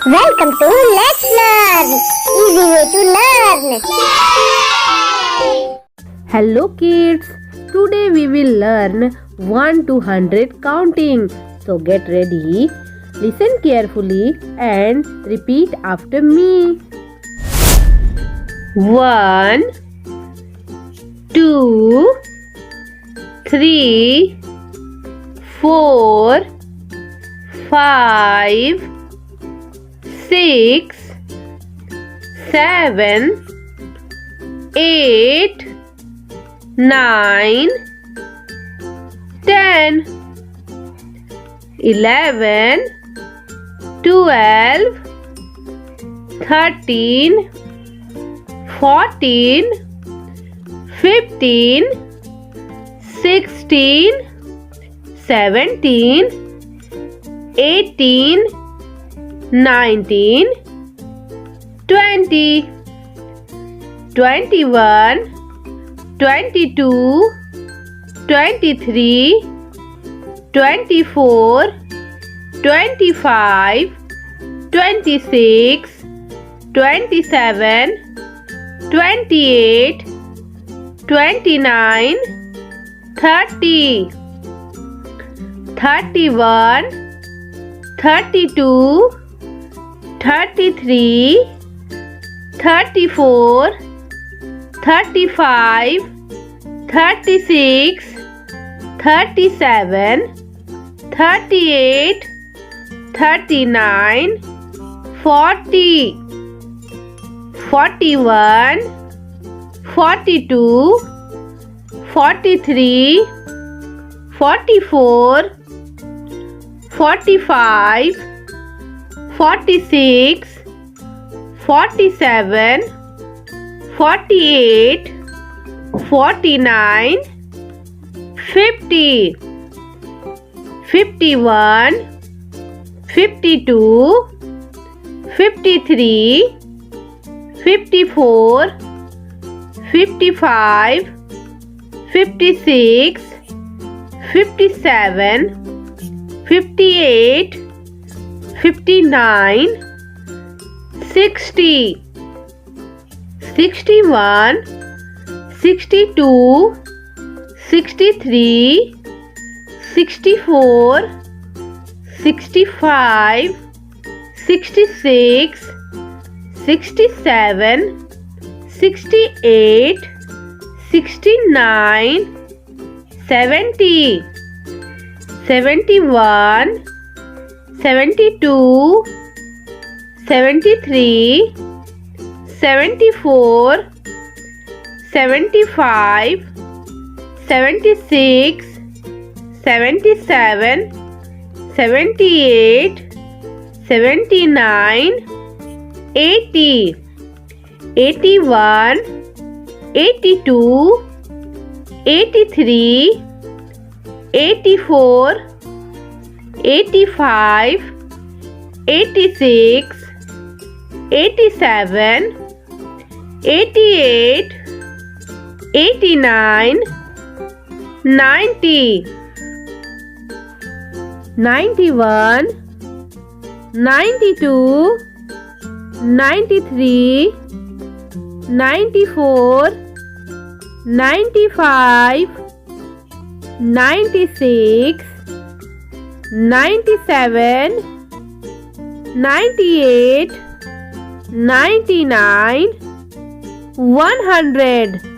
Welcome to Let's Learn! Easy way to learn! Hello kids! Today we will learn 1 to 100 counting. So get ready, listen carefully and repeat after me. 1 2 3 4 5 6 7 8 9 10 11 12 13 14 15 16 17 18 19 20 21 22 23 24 25 26 27 28 29 30 31 32 33 34 35 36 37 38 39 40 41 42 43 44 45 46 47 48 49 50 51 52 53 54 55 56 57 58 59 60 61 62 63 64 65 66 67 68 69 70 71 72 73 74 75 76 77 78 79 80 81 82 83 84 85 86 87 88 89 90 91 92 93 94 95 96 97 98 99 100